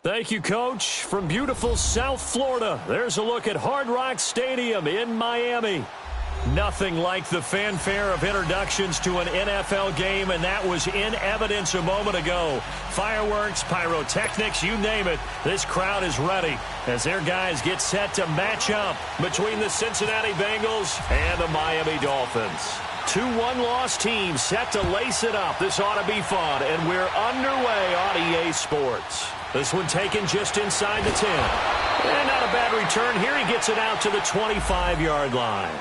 Thank you, Coach. From beautiful South Florida, there's a look at Hard Rock Stadium in Miami. Nothing like the fanfare of introductions to an NFL game, and that was in evidence a moment ago. Fireworks, pyrotechnics, you name it, this crowd is ready as their guys get set to match up between the Cincinnati Bengals and the Miami Dolphins. Two one-loss teams set to lace it up. This ought to be fun, and we're underway on EA Sports. This one taken just inside the 10. And not a bad return here. He gets it out to the 25-yard line.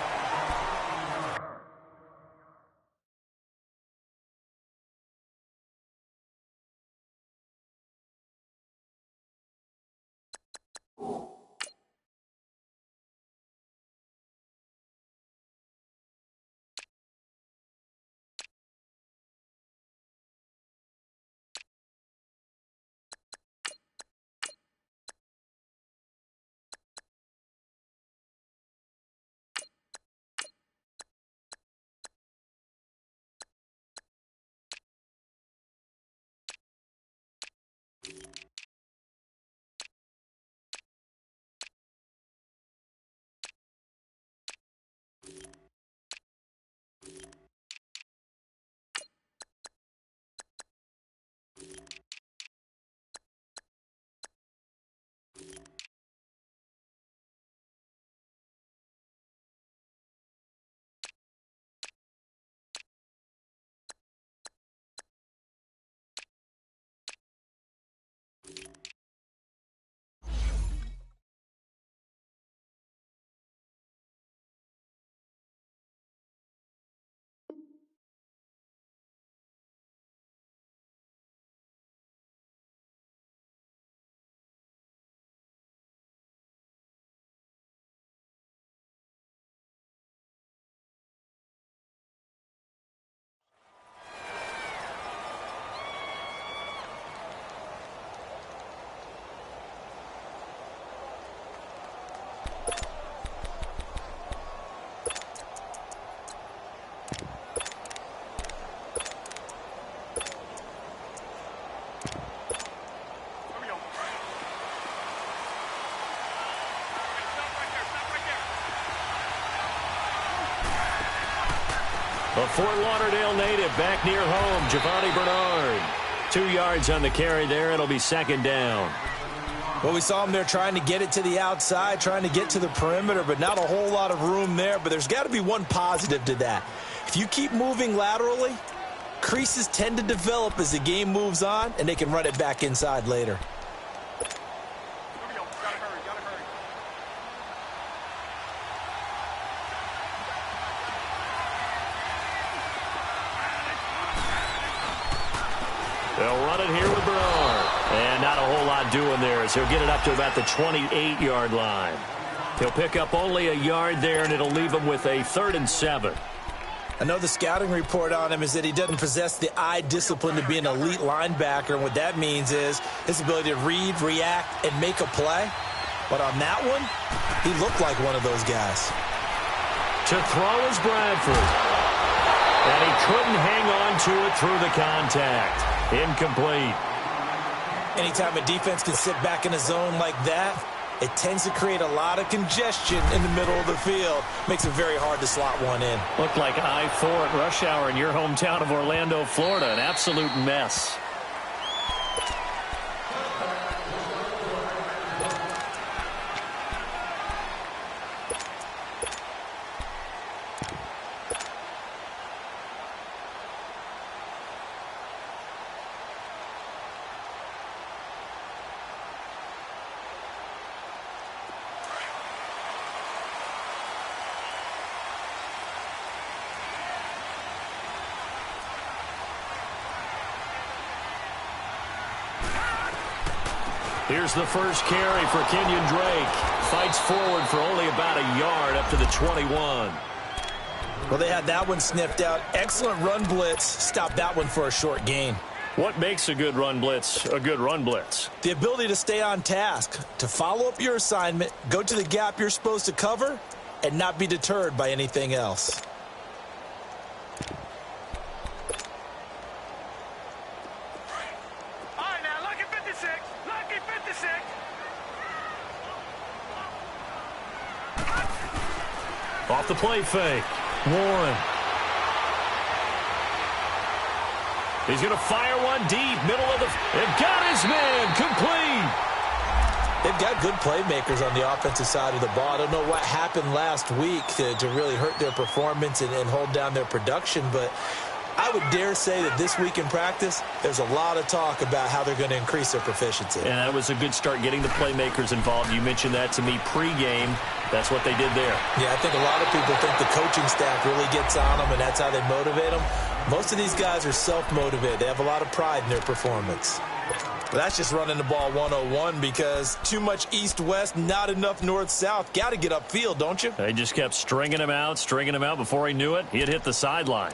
A Fort Lauderdale native back near home, Giovanni Bernard. 2 yards on the carry there. It'll be second down. Well, we saw him there trying to get it to the outside, trying to get to the perimeter, but not a whole lot of room there. But there's got to be one positive to that. If you keep moving laterally, creases tend to develop as the game moves on, and they can run it back inside later. They'll run it here with Bernard. And not a whole lot doing there as he'll get it up to about the 28-yard line. He'll pick up only a yard there, and it'll leave him with a 3rd and 7. I know the scouting report on him is that he doesn't possess the eye discipline to be an elite linebacker, and what that means is his ability to read, react, and make a play. But on that one, he looked like one of those guys. To throw is Bradford. And he couldn't hang on to it through the contact. Incomplete. Anytime a defense can sit back in a zone like that, it tends to create a lot of congestion in the middle of the field. Makes it very hard to slot one in. Looked like I-4 at rush hour in your hometown of Orlando, Florida. An absolute mess. Here's the first carry for Kenyon Drake. Fights forward for only about a yard up to the 21. Well, they had that one sniffed out. Excellent run blitz. Stopped that one for a short gain. What makes a good run blitz a good run blitz? The ability to stay on task, to follow up your assignment, go to the gap you're supposed to cover, and not be deterred by anything else. All right, now, lucky 56. Lucky 56. Off the play fake. Warren. He's going to fire one deep. Middle of the... It got his man. Complete. They've got good playmakers on the offensive side of the ball. I don't know what happened last week to really hurt their performance and hold down their production, but I would dare say that this week in practice, there's a lot of talk about how they're going to increase their proficiency. And that was a good start getting the playmakers involved. You mentioned that to me pregame. That's what they did there. Yeah, I think a lot of people think the coaching staff really gets on them, and that's how they motivate them. Most of these guys are self-motivated. They have a lot of pride in their performance. But that's just running the ball 101 because too much east-west, not enough north-south. Got to get upfield, don't you? They just kept stringing him out. Before he knew it, he had hit the sideline.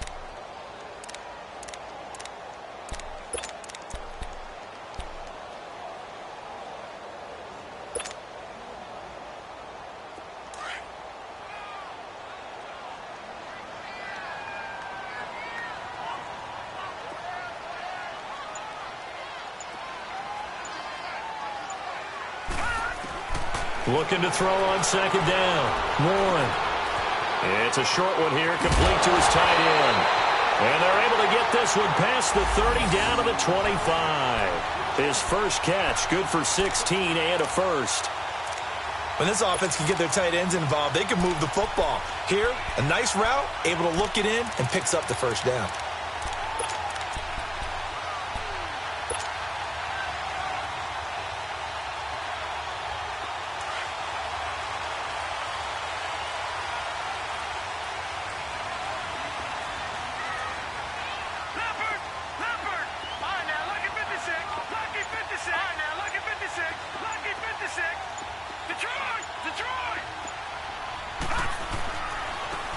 Looking to throw on second down. Warren. It's a short one here, complete to his tight end. And they're able to get this one past the 30 down to the 25. His first catch, good for 16 and a first. When this offense can get their tight ends involved, they can move the football. Here, a nice route, able to look it in, and picks up the first down.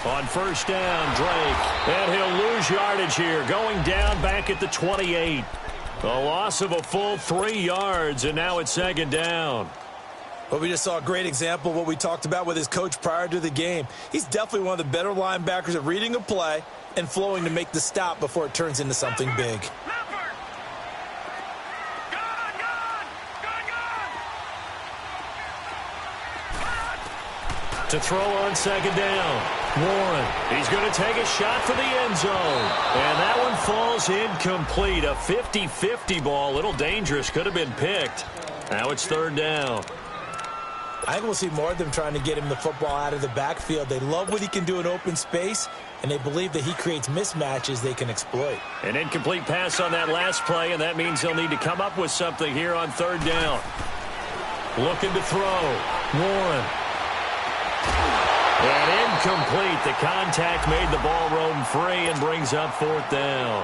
On first down, Drake. And he'll lose yardage here, going down back at the 28. A loss of a full 3 yards, and now it's second down. Well, we just saw a great example of what we talked about with his coach prior to the game. He's definitely one of the better linebackers at reading a play and flowing to make the stop before it turns into something big. To throw on second down. Warren, he's going to take a shot for the end zone. And that one falls incomplete. A 50-50 ball. A little dangerous. Could have been picked. Now it's third down. I think we'll see more of them trying to get him the football out of the backfield. They love what he can do in open space, and they believe that he creates mismatches they can exploit. An incomplete pass on that last play, and that means he'll need to come up with something here on third down. Looking to throw. Warren. And incomplete. The contact made the ball roam free and brings up fourth down.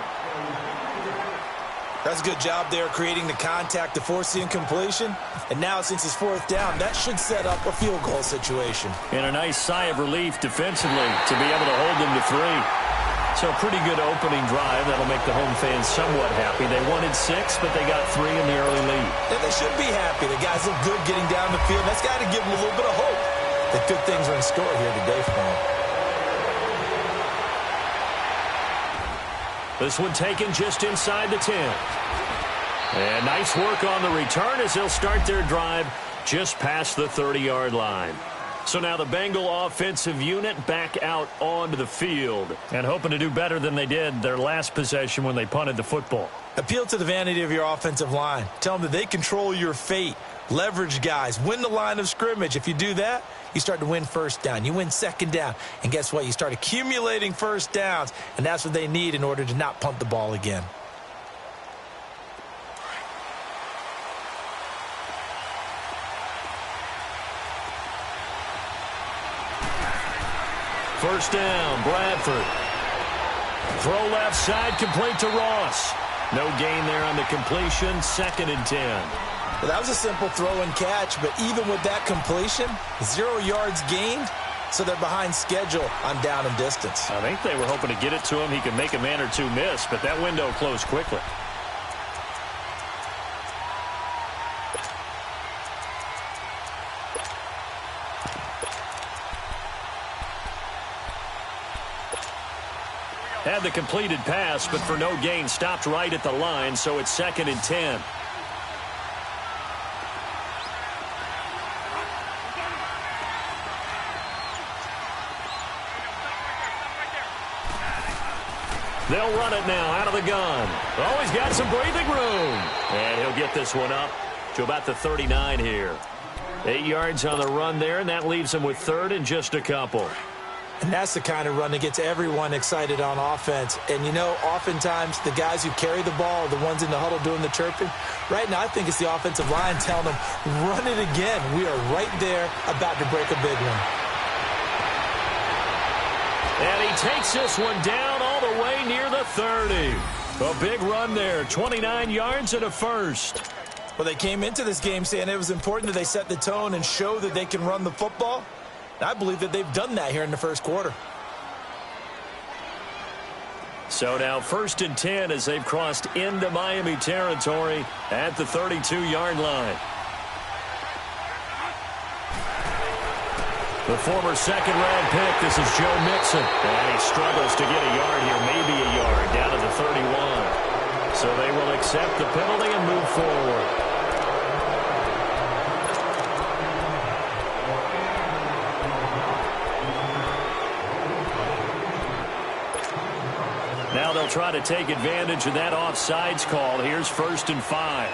That's a good job there creating the contact to force the incompletion. And now since it's fourth down, that should set up a field goal situation. And a nice sigh of relief defensively to be able to hold them to 3. So a pretty good opening drive. That'll make the home fans somewhat happy. They wanted 6, but they got 3 in the early lead. And they should be happy. The guys look good getting down the field. That's got to give them a little bit of hope that good things are in store here today for them. This one taken just inside the 10. And nice work on the return as they'll start their drive just past the 30-yard line. So now the Bengal offensive unit back out onto the field and hoping to do better than they did their last possession when they punted the football. Appeal to the vanity of your offensive line. Tell them that they control your fate. Leverage guys. Win the line of scrimmage. If you do that, you start to win first down. You win second down. And guess what? You start accumulating first downs. And that's what they need in order to not punt the ball again. First down, Bradford. Throw left side, complete to Ross. No gain there on the completion, 2nd and 10. Well, that was a simple throw and catch, but even with that completion, 0 yards gained, so they're behind schedule on down and distance. I think they were hoping to get it to him. He could make a man or two miss, but that window closed quickly. Had the completed pass, but for no gain, stopped right at the line, so it's 2nd and 10. They'll run it now out of the gun. Oh, he's got some breathing room. And he'll get this one up to about the 39 here. 8 yards on the run there, and that leaves him with third and just a couple. And that's the kind of run that gets everyone excited on offense. And, you know, oftentimes the guys who carry the ball are the ones in the huddle doing the chirping. Right now, I think it's the offensive line telling them, run it again. We are right there about to break a big one. And he takes this one down all the way near the 30. A big run there, 29 yards and a first. Well, they came into this game saying it was important that they set the tone and show that they can run the football. And I believe that they've done that here in the first quarter. So now 1st and 10 as they've crossed into Miami territory at the 32-yard line. The former second-round pick, this is Joe Mixon. And he struggles to get a yard here, maybe a yard, down to the 31. So they will accept the penalty and move forward. Now they'll try to take advantage of that offsides call. Here's 1st and 5.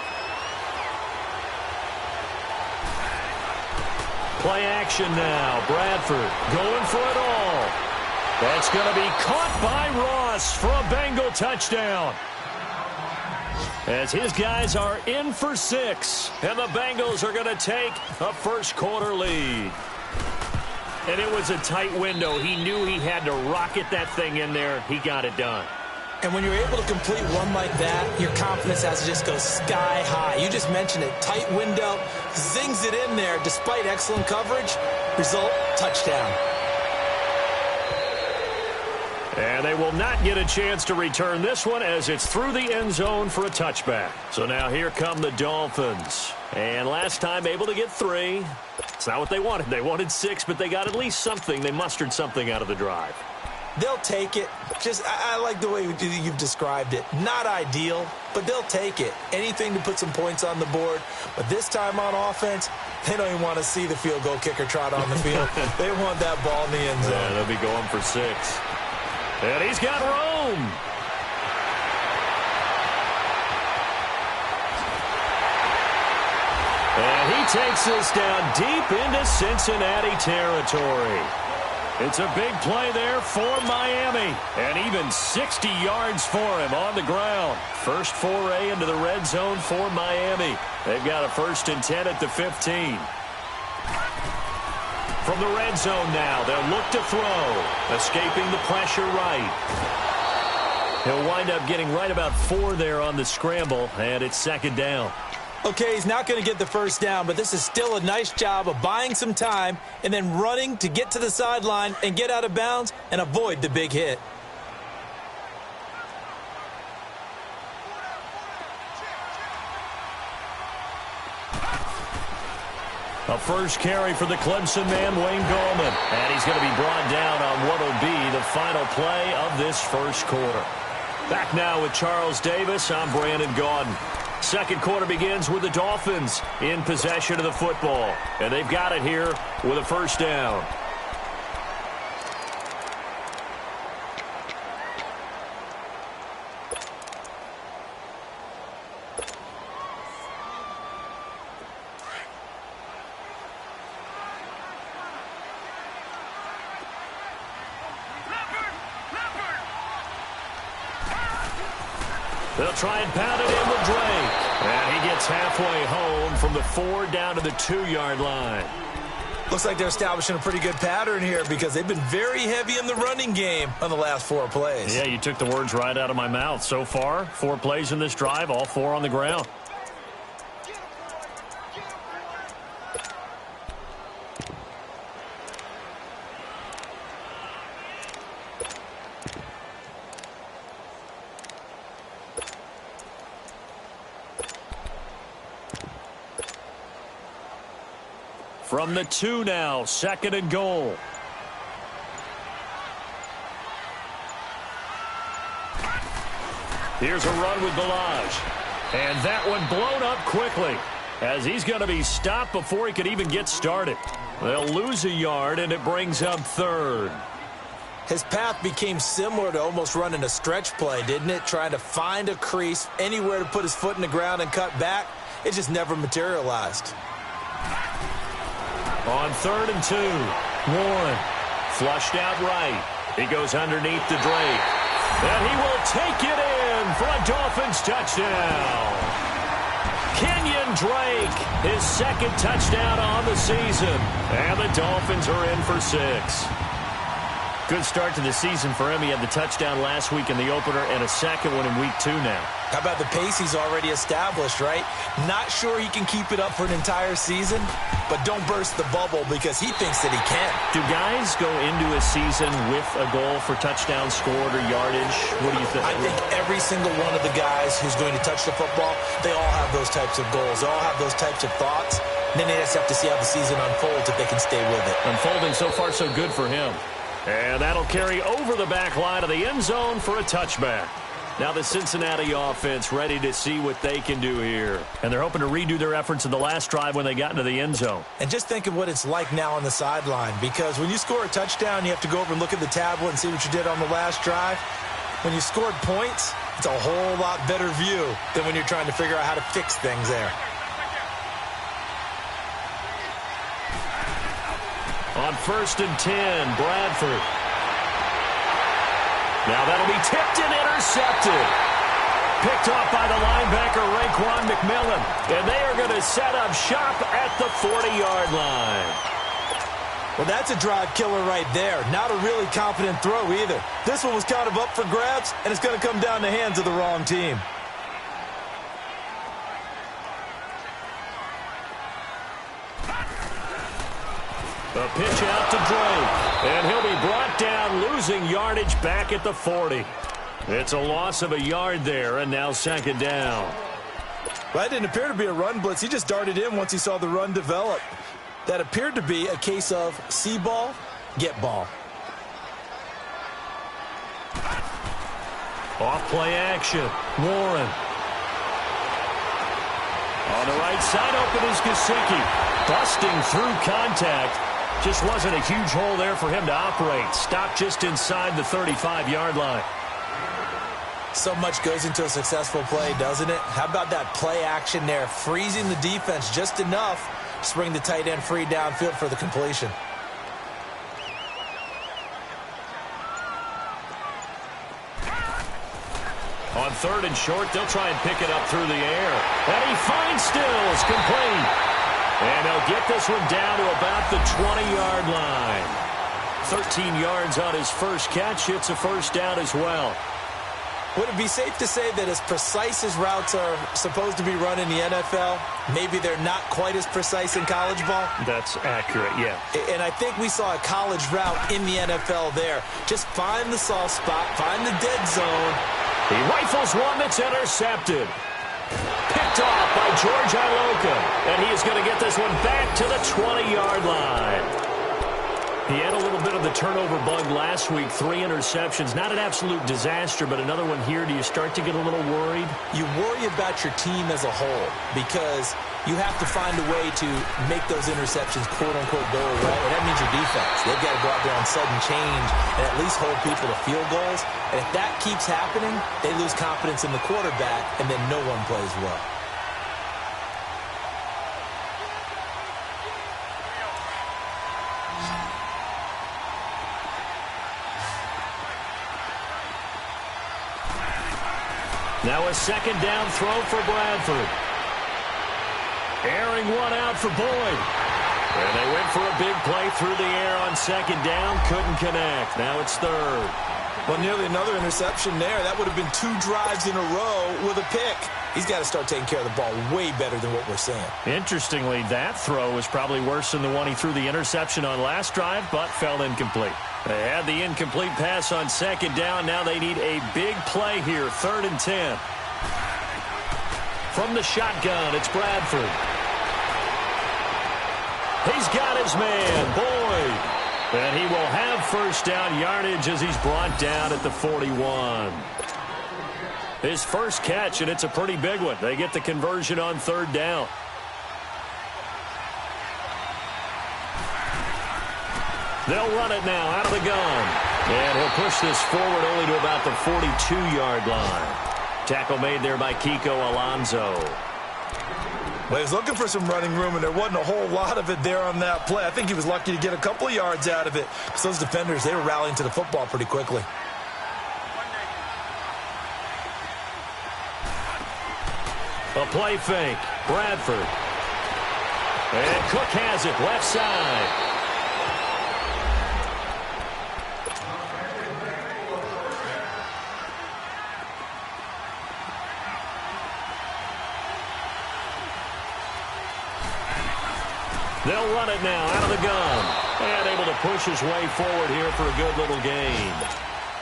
Play action now. Bradford going for it all. That's going to be caught by Ross for a Bengal touchdown. As his guys are in for 6. And the Bengals are going to take a first-quarter lead. And it was a tight window. He knew he had to rocket that thing in there. He got it done. And when you're able to complete one like that, your confidence has to just go sky high. You just mentioned it. Tight window, zings it in there despite excellent coverage. Result, touchdown. And they will not get a chance to return this one as it's through the end zone for a touchback. So now here come the Dolphins. And last time able to get 3. It's not what they wanted. They wanted 6, but they got at least something. They mustered something out of the drive. They'll take it. I like the way you've described it. Not ideal, but they'll take it. Anything to put some points on the board. But this time on offense, they don't even want to see the field goal kicker trot on the field. They want that ball in the end zone. Yeah, they'll be going for 6. And he's got room. And he takes this down deep into Cincinnati territory. It's a big play there for Miami. And even 60 yards for him on the ground. First foray into the red zone for Miami. They've got a 1st and 10 at the 15. From the red zone now, they'll look to throw. Escaping the pressure right. He'll wind up getting right about 4 there on the scramble, and it's 2nd down. Okay, he's not going to get the first down, but this is still a nice job of buying some time and then running to get to the sideline and get out of bounds and avoid the big hit. A first carry for the Clemson man, Wayne Gallman. And he's going to be brought down on what will be the final play of this first quarter. Back now with Charles Davis, I'm Brandon Gaudin. Second quarter begins with the Dolphins in possession of the football. And they've got it here with a 1st down. They'll try and pound it in with Drake. And he gets halfway home from the 4 down to the 2-yard line. Looks like they're establishing a pretty good pattern here because they've been very heavy in the running game on the last 4 plays. Yeah, you took the words right out of my mouth. So far, 4 plays in this drive, all 4 on the ground. From the 2 now, 2nd and goal. Here's a run with Balaj. And that one blown up quickly as he's going to be stopped before he could even get started. They'll lose a yard, and it brings up 3rd. His path became similar to almost running a stretch play, didn't it? Trying to find a crease, anywhere to put his foot in the ground and cut back. It just never materialized. On 3rd and 2, Warren flushed out right. He goes underneath to Drake. And he will take it in for a Dolphins touchdown. Kenyon Drake, his second touchdown on the season. And the Dolphins are in for 6. Good start to the season for him. He had the touchdown last week in the opener and a second one in week 2 now. How about the pace he's already established, right? Not sure he can keep it up for an entire season, but don't burst the bubble because he thinks that he can. Do guys go into a season with a goal for touchdown scored or yardage? What do you think? I think every single one of the guys who's going to touch the football, they all have those types of goals. They all have those types of thoughts. And then they just have to see how the season unfolds if they can stay with it. Unfolding so far so good for him. And that'll carry over the back line of the end zone for a touchback. Now the Cincinnati offense ready to see what they can do here. And they're hoping to redo their efforts in the last drive when they got into the end zone. And just think of what it's like now on the sideline, because when you score a touchdown, you have to go over and look at the tablet and see what you did on the last drive. When you scored points, it's a whole lot better view than when you're trying to figure out how to fix things there. On 1st and 10, Bradford. Now that'll be tipped and intercepted. Picked off by the linebacker, Raekwon McMillan. And they are going to set up shop at the 40-yard line. Well, that's a drive killer right there. Not a really confident throw either. This one was kind of up for grabs, and it's going to come down the hands of the wrong team. A pitch out to Drake, and he'll be brought down, losing yardage back at the 40. It's a loss of a yard there, and now 2nd down. Well, that didn't appear to be a run blitz. He just darted in once he saw the run develop. That appeared to be a case of see ball, get ball. Off play action, Warren. On the right side, open is Gesicki. Busting through contact. Just wasn't a huge hole there for him to operate. Stopped just inside the 35-yard line. So much goes into a successful play, doesn't it? How about that play action there? Freezing the defense just enough to bring the tight end free downfield for the completion. On 3rd and short, they'll try and pick it up through the air. And he finds Stills, complete. And he'll get this one down to about the 20-yard line. 13 yards on his first catch. It's a first down as well. Would it be safe to say that as precise as routes are supposed to be run in the NFL, maybe they're not quite as precise in college ball? That's accurate, yeah. And I think we saw a college route in the NFL there. Just find the soft spot, find the dead zone. He rifles one that's intercepted. Picked off by George Iloka. And he is going to get this one back to the 20-yard line. He had a little bit of the turnover bug last week. 3 interceptions. Not an absolute disaster, but another one here. Do you start to get a little worried? You worry about your team as a whole because you have to find a way to make those interceptions, quote-unquote, go away. And that means your defense. They've got to go out there on sudden change and at least hold people to field goals. And if that keeps happening, they lose confidence in the quarterback, and then no one plays well. Now a 2nd down throw for Bradford. Airing one out for Boyd. And they went for a big play through the air on 2nd down. Couldn't connect. Now it's 3rd. Well, nearly another interception there. That would have been 2 drives in a row with a pick. He's got to start taking care of the ball way better than what we're seeing. Interestingly, that throw was probably worse than the one he threw the interception on last drive, but fell incomplete. They had the incomplete pass on 2nd down. Now they need a big play here, 3rd and 10. From the shotgun, it's Bradford. He's got his man, Boyd. And he will have first down yardage as he's brought down at the 41. His first catch, and it's a pretty big one. They get the conversion on 3rd down. They'll run it now out of the gun. And he'll push this forward only to about the 42-yard line. Tackle made there by Kiko Alonso. Well, he was looking for some running room, and there wasn't a whole lot of it there on that play. I think he was lucky to get a couple of yards out of it, because those defenders, they were rallying to the football pretty quickly. A play fake. Bradford. And Cook has it left side. They'll run it now out of the gun. And able to push his way forward here for a good little gain.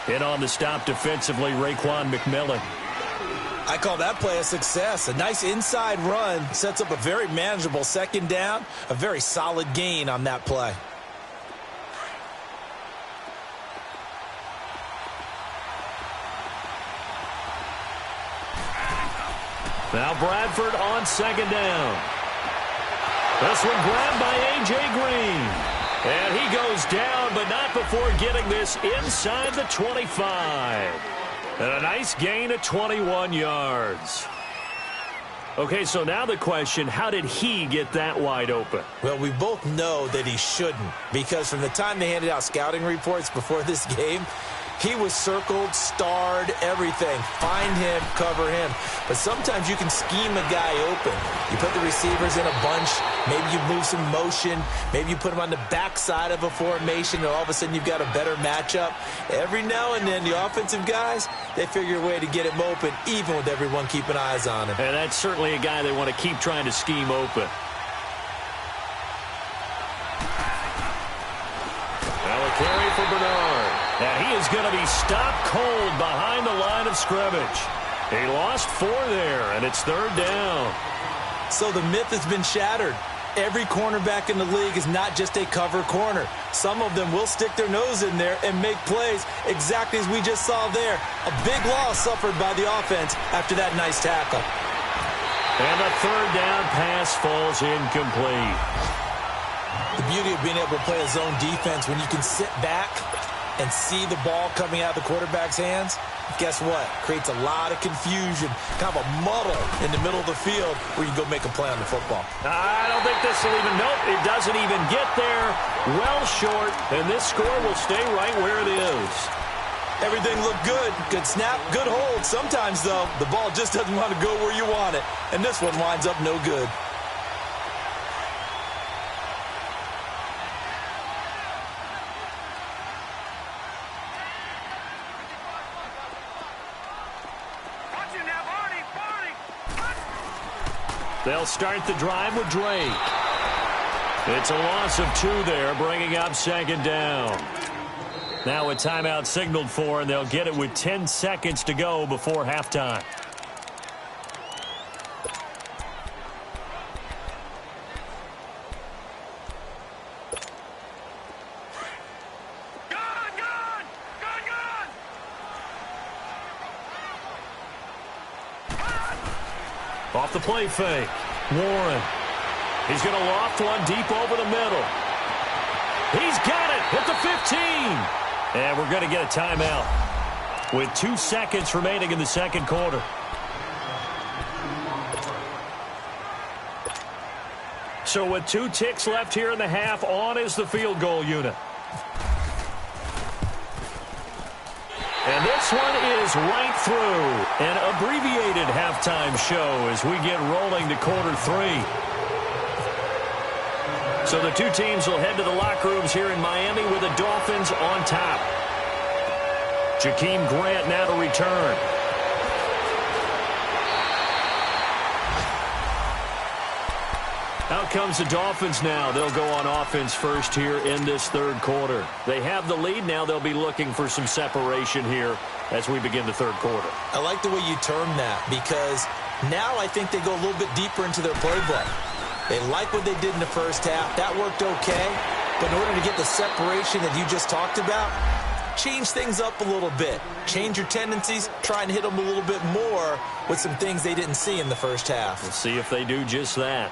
In on the stop defensively, Raekwon McMillan. I call that play a success. A nice inside run sets up a very manageable second down. A very solid gain on that play. Now Bradford on second down. This one grabbed by A.J. Green. And he goes down, but not before getting this inside the 25. And a nice gain of 21 yards. Okay, so now the question, how did he get that wide open? Well, we both know that he shouldn't, because from the time they handed out scouting reports before this game, he was circled, starred, everything. Find him, cover him. But sometimes you can scheme a guy open. You put the receivers in a bunch. Maybe you move some motion. Maybe you put them on the backside of a formation, and all of a sudden you've got a better matchup. Every now and then, the offensive guys, they figure a way to get him open, even with everyone keeping eyes on him. And that's certainly a guy they want to keep trying to scheme open. Now a carry for Bernard. And he is going to be stopped cold behind the line of scrimmage. He lost 4 there, and it's third down. So the myth has been shattered. Every cornerback in the league is not just a cover corner. Some of them will stick their nose in there and make plays exactly as we just saw there. A big loss suffered by the offense after that nice tackle. And the third down pass falls incomplete. The beauty of being able to play a zone defense when you can sit back and see the ball coming out of the quarterback's hands, guess what? Creates a lot of confusion, kind of a muddle in the middle of the field where you go make a play on the football. I don't think this will even, nope, it doesn't even get there. Well short, and this score will stay right where it is. Everything looked good. Good snap, good hold. Sometimes, though, the ball just doesn't want to go where you want it, and this one winds up no good. They'll start the drive with Drake. It's a loss of 2 there, bringing up second down. Now a timeout signaled for, and they'll get it with 10 seconds to go before halftime. Off the play fake. Warren. He's going to loft one deep over the middle. He's got it at the 15. And we're going to get a timeout with 2 seconds remaining in the second quarter. So with 2 ticks left here in the half, on is the field goal unit. And this one is right through. An abbreviated halftime show as we get rolling to quarter 3. So the 2 teams will head to the locker rooms here in Miami with the Dolphins on top. Jakeem Grant now to return. Out comes the Dolphins now. They'll go on offense first here in this third quarter. They have the lead now. They'll be looking for some separation here as we begin the third quarter. I like the way you term that, because now I think they go a little bit deeper into their playbook. They like what they did in the first half. That worked okay. But in order to get the separation that you just talked about, change things up a little bit. Change your tendencies. Try and hit them a little bit more with some things they didn't see in the first half. We'll see if they do just that.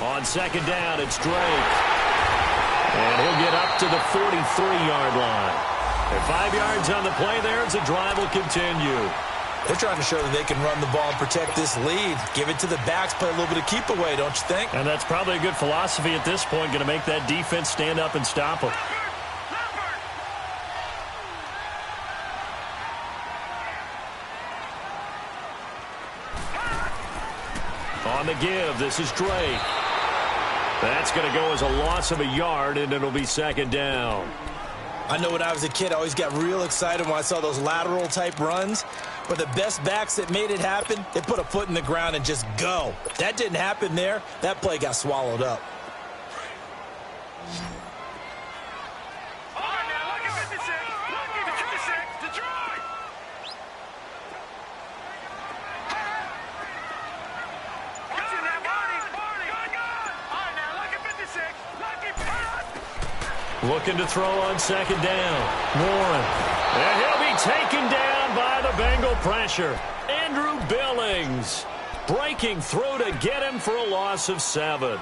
On second down, it's Drake. And he'll get up to the 43-yard line. And 5 yards on the play there as the drive will continue. They're trying to show that they can run the ball and protect this lead. Give it to the backs, play a little bit of keep away, don't you think? And that's probably a good philosophy at this point, going to make that defense stand up and stop them. On the give, this is Drake. That's going to go as a loss of a yard, and it'll be second down. I know when I was a kid, I always got real excited when I saw those lateral-type runs. But the best backs that made it happen, they put a foot in the ground and just go. That didn't happen there. That play got swallowed up. Looking to throw on second down. Warren. And he'll be taken down by the Bengal pressure. Andrew Billings breaking through to get him for a loss of 7.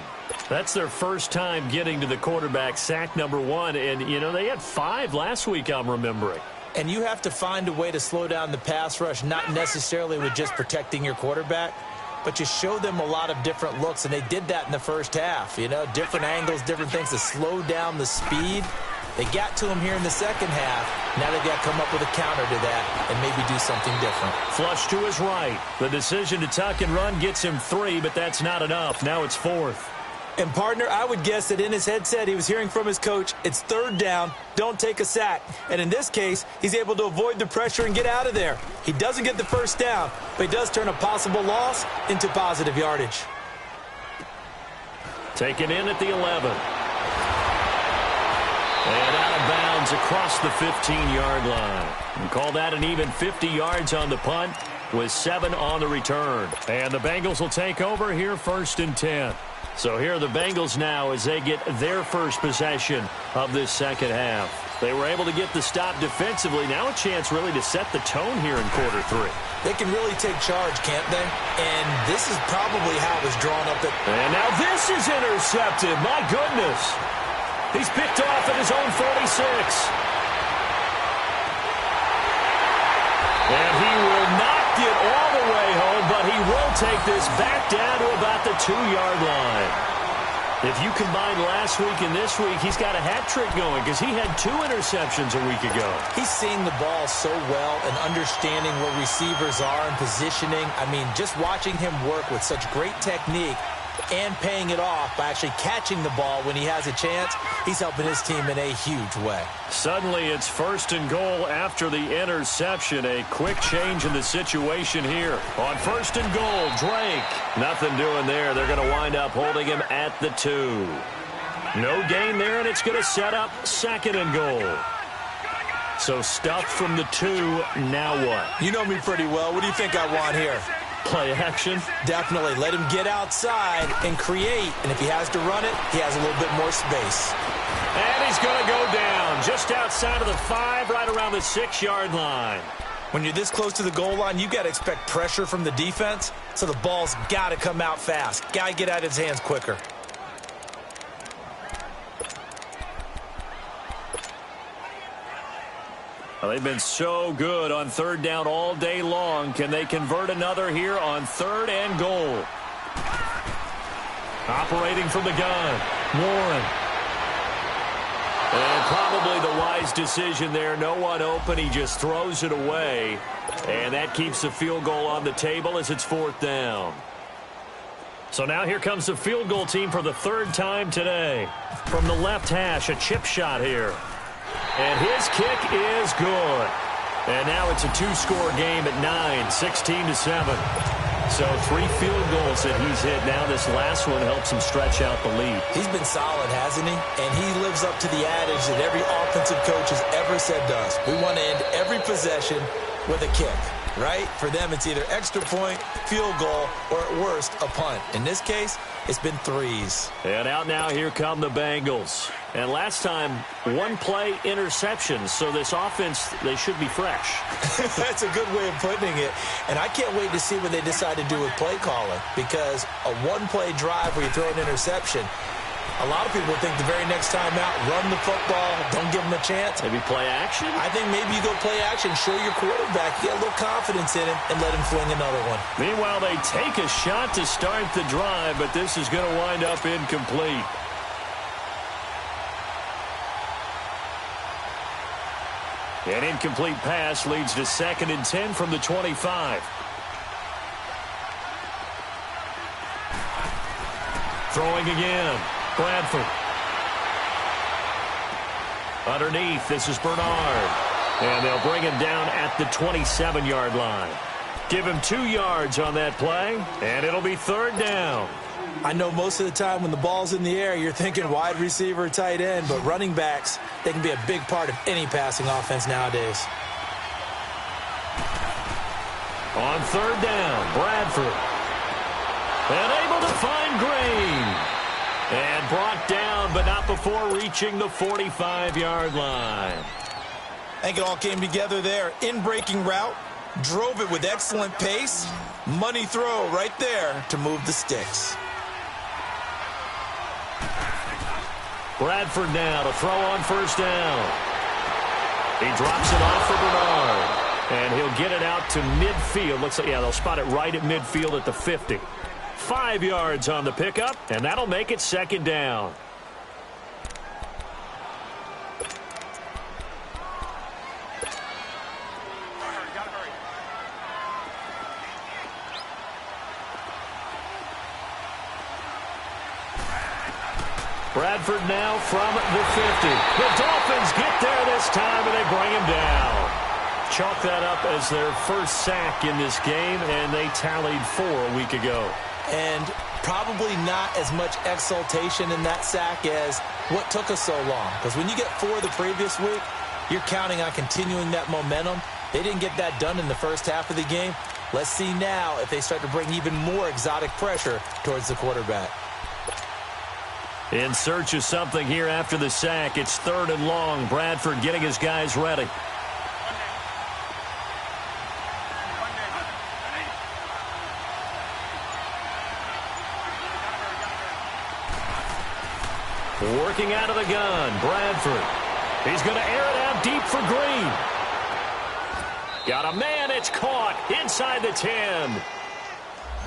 That's their first time getting to the quarterback, sack number 1. And, you know, they had 5 last week, I'm remembering. And you have to find a way to slow down the pass rush, not necessarily with just protecting your quarterback, but you show them a lot of different looks, and they did that in the first half. You know, different angles, different things to slow down the speed. They got to him here in the second half. Now they've got to come up with a counter to that and maybe do something different. Flush to his right. The decision to tuck and run gets him 3, but that's not enough. Now it's 4th. And, partner, I would guess that in his headset he was hearing from his coach, it's 3rd down, don't take a sack. And in this case, he's able to avoid the pressure and get out of there. He doesn't get the first down, but he does turn a possible loss into positive yardage. Taken in at the 11. And out of bounds across the 15-yard line. And call that an even 50 yards on the punt with 7 on the return. And the Bengals will take over here 1st and 10. So here are the Bengals now as they get their first possession of this second half. They were able to get the stop defensively. Now a chance really to set the tone here in quarter 3. They can really take charge, can't they? And this is probably how it was drawn up. And now this is intercepted. My goodness. He's picked off at his own 46. And he will not get all the way home, but he will take this back down to about the 2-yard line. If you combine last week and this week, he's got a hat trick going because he had 2 interceptions a week ago. He's seeing the ball so well and understanding where receivers are and positioning. I mean, just watching him work with such great technique and paying it off by actually catching the ball when he has a chance, he's helping his team in a huge way. Suddenly it's 1st and goal after the interception. A quick change in the situation here. On 1st and goal, Drake. Nothing doing there. They're going to wind up holding him at the 2. No gain there, and it's going to set up 2nd and goal. So stuffed from the 2, now what? You know me pretty well. What do you think I want here? Play action? Definitely. Let him get outside and create. And if he has to run it, he has a little bit more space. And he's going to go down just outside of the 5, right around the 6-yard line. When you're this close to the goal line, you've got to expect pressure from the defense. So the ball's got to come out fast. Got to get out of his hands quicker. Well, they've been so good on 3rd down all day long. Can they convert another here on 3rd and goal? Operating from the gun, Warren. And probably the wise decision there. No one open. He just throws it away. And that keeps the field goal on the table as it's 4th down. So now here comes the field goal team for the 3rd time today. From the left hash, a chip shot here. And his kick is good. And now it's a 2-score game at 9, 16-7. So 3 field goals that he's hit. Now this last one helps him stretch out the lead. He's been solid, hasn't he? And he lives up to the adage that every offensive coach has ever said to us. We want to end every possession with a kick. right? For them, it's either extra point, field goal, or at worst, a punt. In this case, it's been threes. And out now, here come the Bengals. And last time, one-play interceptions, so this offense, they should be fresh. That's a good way of putting it. And I can't wait to see what they decide to do with play calling, because a one-play drive where you throw an interception, a lot of people think the very next time out, run the football, don't give them a chance. Maybe play action? I think maybe you go play action, show your quarterback, get a little confidence in him, and let him fling another one. Meanwhile, they take a shot to start the drive, but this is going to wind up incomplete. An incomplete pass leads to 2nd and 10 from the 25. Throwing again. Bradford. Underneath, this is Bernard. And they'll bring him down at the 27-yard line. Give him 2 yards on that play, and it'll be 3rd down. I know most of the time when the ball's in the air, you're thinking wide receiver, tight end, but running backs, they can be a big part of any passing offense nowadays. On 3rd down, Bradford. And able to find Green. And brought down, but not before reaching the 45-yard line. I think it all came together there. In-breaking route, drove it with excellent pace. Money throw right there to move the sticks. Bradford now to throw on 1st down. He drops it off for Bernard. And he'll get it out to midfield. Looks like, yeah, they'll spot it right at midfield at the 50. 5 yards on the pickup, and that'll make it 2nd down. Bradford now from the 50. The Dolphins get there this time, and they bring him down. Chalk that up as their first sack in this game, and they tallied 4 a week ago. And probably not as much exultation in that sack as what took us so long. Because when you get 4 the previous week, you're counting on continuing that momentum. They didn't get that done in the first half of the game. Let's see now if they start to bring even more exotic pressure towards the quarterback. In search of something here after the sack. It's 3rd and long. Bradford getting his guys ready. Working out of the gun, Bradford. He's going to air it out deep for Green. Got a man, it's caught inside the 10.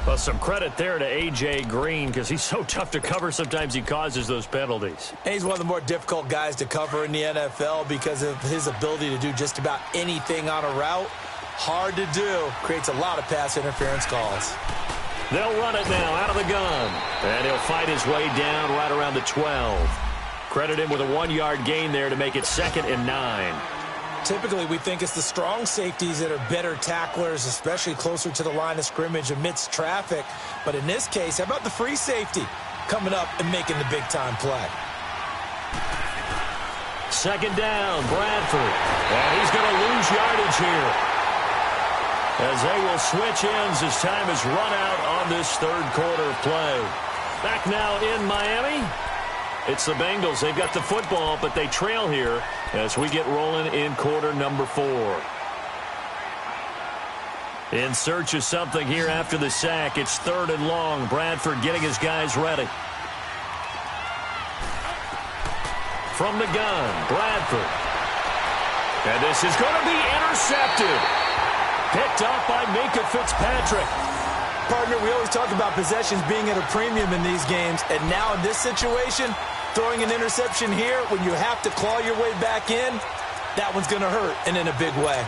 Well, some credit there to A.J. Green because he's so tough to cover. Sometimes he causes those penalties. And he's one of the more difficult guys to cover in the NFL because of his ability to do just about anything on a route. Hard to do. Creates a lot of pass interference calls. They'll run it now out of the gun. And he'll fight his way down right around the 12. Credit him with a 1-yard gain there to make it 2nd and 9. Typically, we think it's the strong safeties that are better tacklers, especially closer to the line of scrimmage amidst traffic. But in this case, how about the free safety coming up and making the big-time play? 2nd down, Bradford. And he's going to lose yardage here, as they will switch ends as time is run out on this 3rd quarter of play. Back now in Miami. It's the Bengals. They've got the football, but they trail here as we get rolling in quarter number 4. In search of something here after the sack. It's 3rd and long. Bradford getting his guys ready. From the gun, Bradford. And this is going to be intercepted. Picked up by Minkah Fitzpatrick. Partner, we always talk about possessions being at a premium in these games, and now in this situation, throwing an interception here when you have to claw your way back in, that one's going to hurt, and in a big way.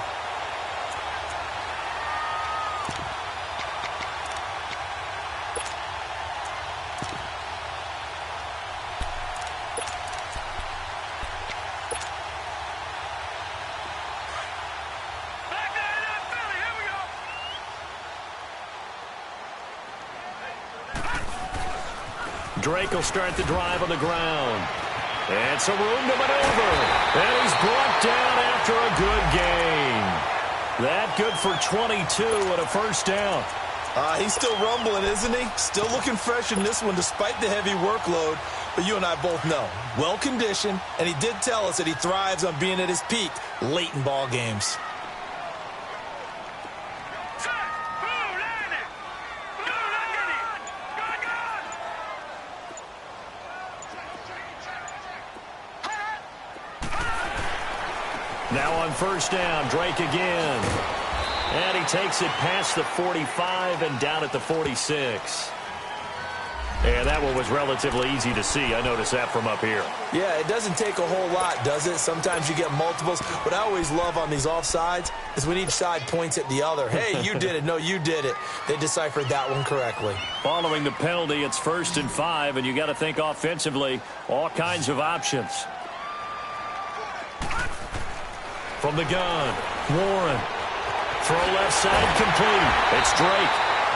Drake will start the drive on the ground. And some room to maneuver. And he's brought down after a good gain. That good for 22 and a first down. He's still rumbling, isn't he? Still looking fresh in this one despite the heavy workload. But you and I both know, well-conditioned, and he did tell us that he thrives on being at his peak late in ball games. Now on first down, Drake again. And he takes it past the 45 and down at the 46. And that one was relatively easy to see. I noticed that from up here. Yeah, it doesn't take a whole lot, does it? Sometimes you get multiples. What I always love on these offsides is when each side points at the other. Hey, you did it. No, you did it. They deciphered that one correctly. Following the penalty, it's 1st and 5, and you got to think offensively, all kinds of options. From the gun, Warren. Throw left side complete. It's Drake.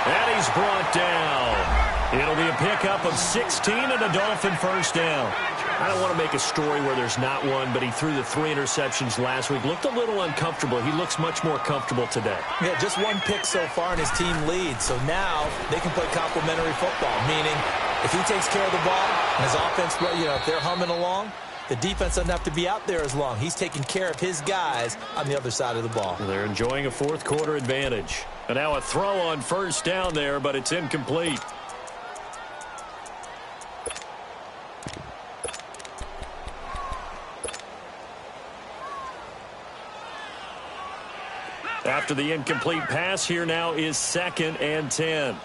And he's brought down. It'll be a pickup of 16 and a Dolphin first down. I don't want to make a story where there's not one, but he threw the 3 interceptions last week. Looked a little uncomfortable. He looks much more comfortable today. Yeah, just one pick so far and his team leads. So now they can play complementary football, meaning if he takes care of the ball and his offense, if they're humming along, the defense doesn't have to be out there as long. He's taking care of his guys on the other side of the ball. They're enjoying a fourth quarter advantage. And now a throw on first down there, but it's incomplete. After the incomplete pass, here now is 2nd and 10.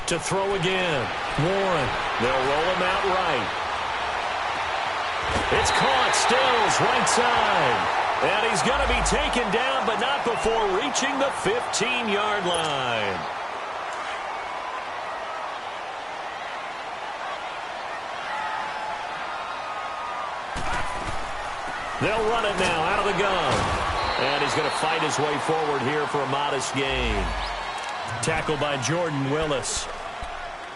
To throw again. Warren. They'll roll him out right. It's caught. Stills right side. And he's going to be taken down, but not before reaching the 15-yard line. They'll run it now out of the gun. And he's going to fight his way forward here for a modest gain. Tackled by Jordan Willis.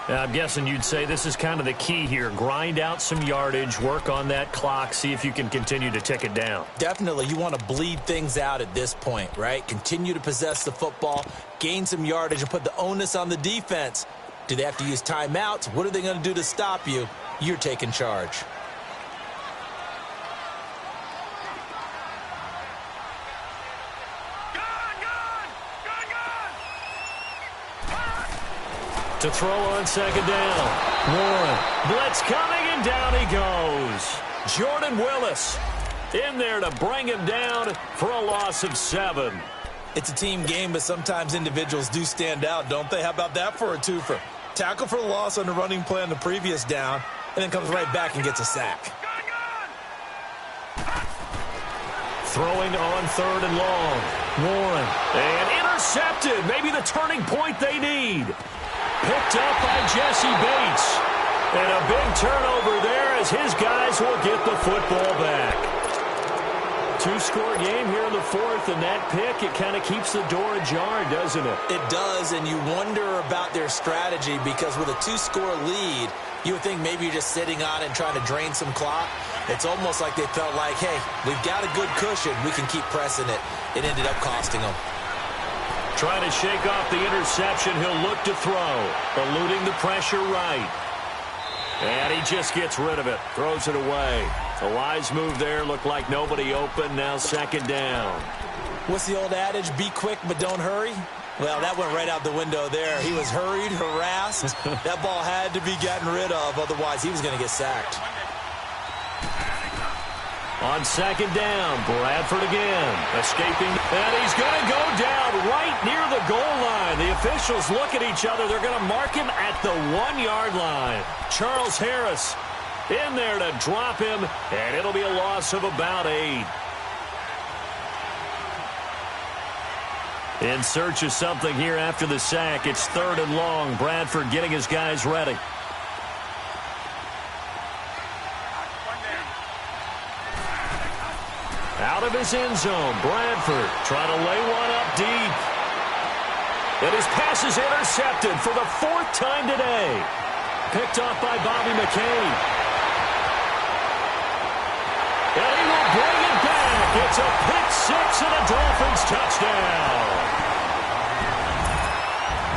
Now, I'm guessing you'd say this is kind of the key here. Grind out some yardage, work on that clock, see if you can continue to tick it down. Definitely. You want to bleed things out at this point, right? Continue to possess the football, gain some yardage, and put the onus on the defense. Do they have to use timeouts? What are they going to do to stop you? You're taking charge. To throw on 2nd down. Warren. Blitz coming, and down he goes. Jordan Willis in there to bring him down for a loss of 7. It's a team game, but sometimes individuals do stand out, don't they? How about that for a twofer? Tackle for the loss on the running play on the previous down, and then comes right back and gets a sack. Throwing on 3rd and long. Warren. And intercepted. Maybe the turning point they need. Picked up by Jesse Bates. And a big turnover there as his guys will get the football back. 2-score game here in the 4th, and that pick, it kind of keeps the door ajar, doesn't it? It does, and you wonder about their strategy because with a 2-score lead, you would think maybe you're just sitting on it and trying to drain some clock. It's almost like they felt like, hey, we've got a good cushion. We can keep pressing it. It ended up costing them. Trying to shake off the interception. He'll look to throw. Eluding the pressure right. And he just gets rid of it. Throws it away. A wise move there. Looked like nobody open. Now 2nd down. What's the old adage? Be quick, but don't hurry. Well, that went right out the window there. He was hurried, harassed. That ball had to be gotten rid of. Otherwise, he was going to get sacked. On 2nd down, Bradford again, escaping, and he's going to go down right near the goal line. The officials look at each other. They're going to mark him at the 1-yard line. Charles Harris in there to drop him, and it'll be a loss of about 8. In search of something here after the sack. It's 3rd and long. Bradford getting his guys ready. Out of his end zone, Bradford trying to lay one up deep. And his pass is intercepted for the 4th time today. Picked off by Bobby McCain. And he will break It's a pick six and a Dolphins touchdown.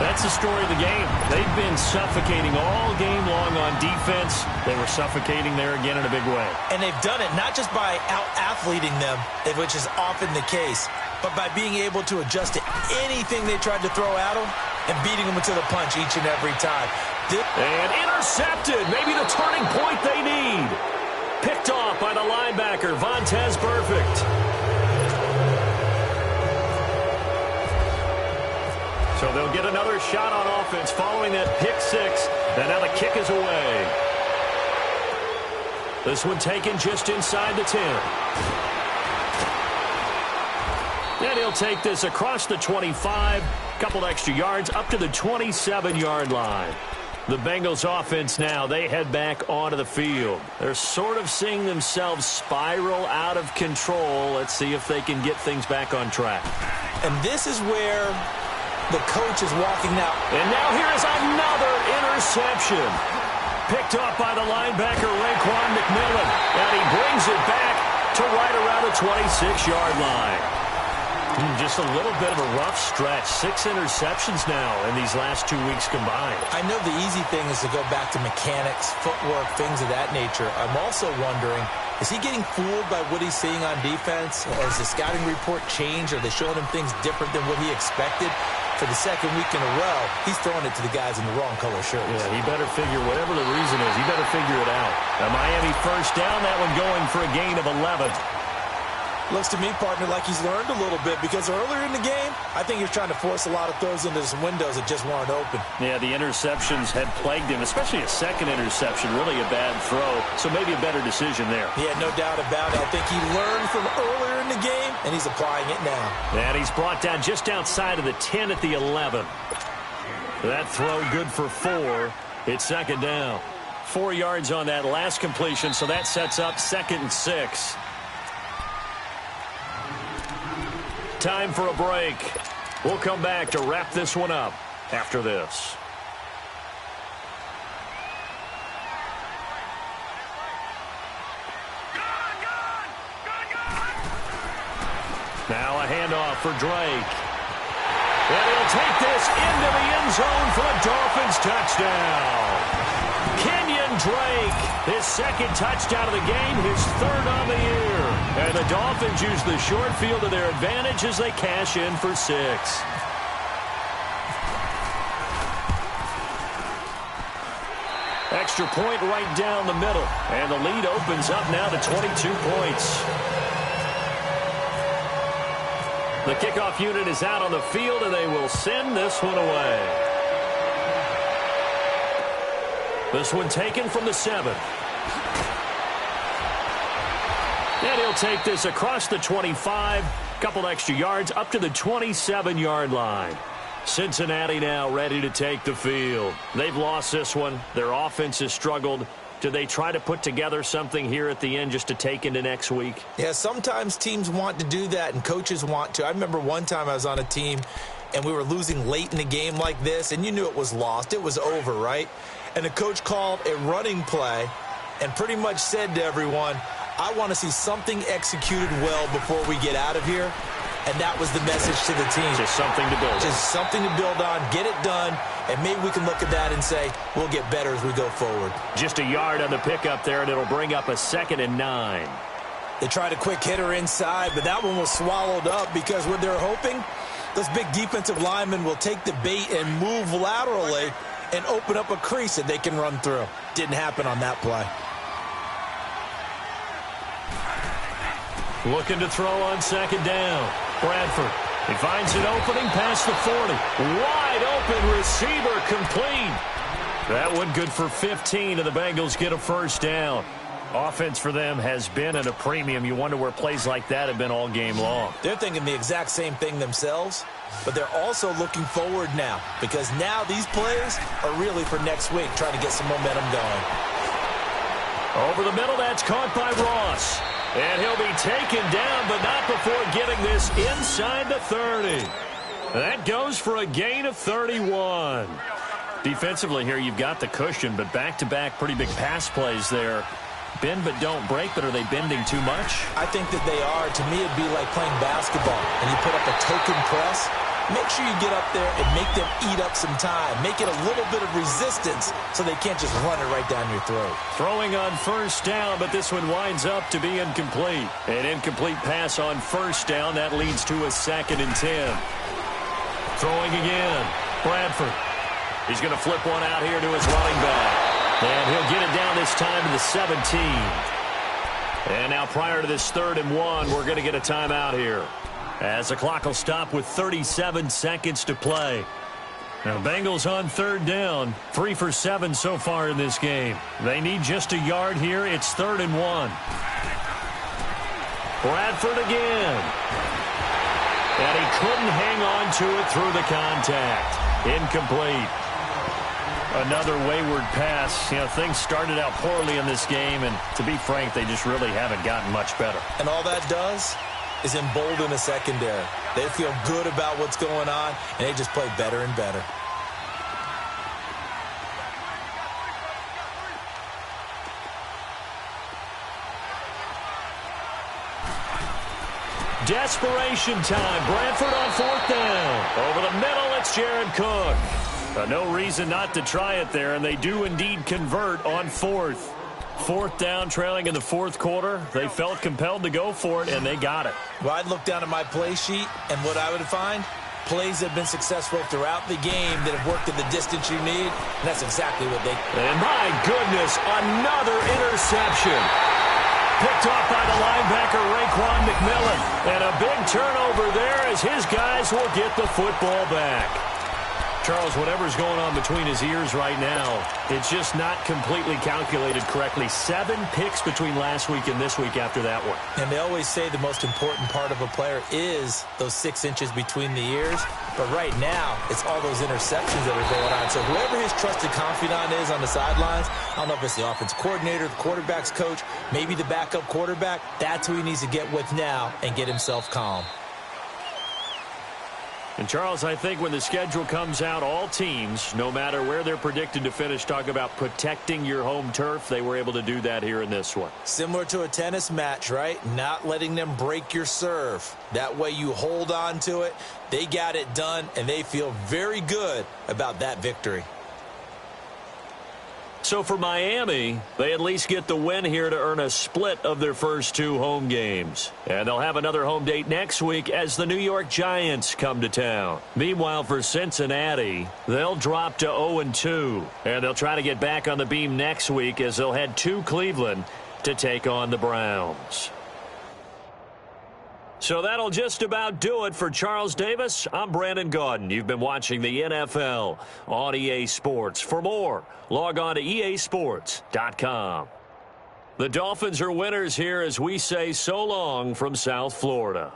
That's the story of the game. They've been suffocating all game long on defense. They were suffocating there again in a big way. And they've done it not just by out-athleting them, which is often the case, but by being able to adjust to anything they tried to throw at them and beating them to the punch each and every time. And intercepted. Maybe the turning point they need. Picked off by the linebacker, Vontaze Burfict. So they'll get another shot on offense following that pick six. And now the kick is away. This one taken just inside the 10. And he'll take this across the 25. Couple extra yards up to the 27-yard line. The Bengals offense now, they head back onto the field. They're sort of seeing themselves spiral out of control. Let's see if they can get things back on track. And this is where the coach is walking now. And now here is another interception. Picked off by the linebacker, Raekwon McMillan. And he brings it back to right around the 26-yard line. Just a little bit of a rough stretch. 6 interceptions now in these last 2 weeks combined. I know the easy thing is to go back to mechanics, footwork, things of that nature. I'm also wondering, is he getting fooled by what he's seeing on defense? Has the scouting report changed? Are they showing him things different than what he expected? For the second week in a row, he's throwing it to the guys in the wrong color shirts. Yeah, he better figure, whatever the reason is, he better figure it out. A Miami first down, that one going for a gain of 11. Looks to me, partner, like he's learned a little bit because earlier in the game, I think he was trying to force a lot of throws into some windows that just weren't open. Yeah, the interceptions had plagued him, especially a second interception, really a bad throw, so maybe a better decision there. Yeah, no doubt about it. I think he learned from earlier in the game, and he's applying it now. And he's brought down just outside of the 10 at the 11. That throw good for 4. It's second down. 4 yards on that last completion, so that sets up 2nd and 6. Time for a break. We'll come back to wrap this one up after this. Now a handoff for Drake. And he'll take this into the end zone for a Dolphins touchdown. Kenyon Drake, his second touchdown of the game, his third on the year. And the Dolphins use the short field to their advantage as they cash in for 6. Extra point right down the middle. And the lead opens up now to 22 points. The kickoff unit is out on the field, and they will send this one away. This one taken from the 7. And he'll take this across the 25. Couple extra yards up to the 27-yard line. Cincinnati now ready to take the field. They've lost this one. Their offense has struggled. Do they try to put together something here at the end just to take into next week? Yeah, sometimes teams want to do that and coaches want to. I remember one time I was on a team and we were losing late in the game like this, and you knew it was lost. It was over, right? And the coach called a running play and pretty much said to everyone, I want to see something executed well before we get out of here. And that was the message to the team. Just something to build on. Just something to build on, get it done, and maybe we can look at that and say, we'll get better as we go forward. Just a yard on the pickup there, and it'll bring up a 2nd and 9. They tried a quick hitter inside, but that one was swallowed up because what they're hoping, those big defensive linemen will take the bait and move laterally and open up a crease that they can run through. Didn't happen on that play. Looking to throw on 2nd down. Bradford. He finds an opening past the 40. Wide open receiver complete. That one good for 15, and the Bengals get a first down. Offense for them has been at a premium. You wonder where plays like that have been all game long. They're thinking the exact same thing themselves, but they're also looking forward now because now these plays are really for next week, trying to get some momentum going. Over the middle, that's caught by Ross. And he'll be taken down, but not before getting this inside the 30. That goes for a gain of 31. Defensively here, you've got the cushion, but back-to-back pretty big pass plays there bend but don't break, but are they bending too much? I think that they are. To me, it'd be like playing basketball, and you put up a token press. Make sure you get up there and make them eat up some time. Make it a little bit of resistance so they can't just run it right down your throat. Throwing on first down, but this one winds up to be incomplete. An incomplete pass on first down. That leads to a 2nd and 10. Throwing again. Bradford. He's going to flip one out here to his running back. And he'll get it down this time to the 17. And now prior to this 3rd and 1, we're going to get a timeout here, as the clock will stop with 37 seconds to play. Now, Bengals on 3rd down, 3 for 7 so far in this game. They need just a yard here. It's 3rd and 1. Bradford again. And he couldn't hang on to it through the contact. Incomplete. Another wayward pass. You know, things started out poorly in this game, and to be frank, they just really haven't gotten much better. And all that does is embolden the secondary. They feel good about what's going on, and they just play better and better. Desperation time. Bradford on 4th down. Over the middle, it's Jared Cook. No reason not to try it there, and they do indeed convert on 4th. 4th down, trailing in the 4th quarter. They felt compelled to go for it, and they got it. Well, I'd look down at my play sheet, and what I would find, plays have been successful throughout the game that have worked at the distance you need, and that's exactly what they... And my goodness, another interception. Picked off by the linebacker, Raekwon McMillan. And a big turnover there as his guys will get the football back. Charles, whatever's going on between his ears right now, it's just not completely calculated correctly. 7 picks between last week and this week after that one. And they always say the most important part of a player is those 6 inches between the ears. But right now, it's all those interceptions that are going on. So whoever his trusted confidant is on the sidelines, I don't know if it's the offense coordinator, the quarterback's coach, maybe the backup quarterback, that's who he needs to get with now and get himself calm. And, Charles, I think when the schedule comes out, all teams, no matter where they're predicted to finish, talk about protecting your home turf. They were able to do that here in this one. Similar to a tennis match, right? Not letting them break your serve. That way you hold on to it. They got it done, and they feel very good about that victory. So for Miami, they at least get the win here to earn a split of their first 2 home games. And they'll have another home date next week as the New York Giants come to town. Meanwhile, for Cincinnati, they'll drop to 0-2. And they'll try to get back on the beam next week as they'll head to Cleveland to take on the Browns. So that'll just about do it for Charles Davis. I'm Brandon Gaudin. You've been watching the NFL on EA Sports. For more, log on to easports.com. The Dolphins are winners here as we say so long from South Florida.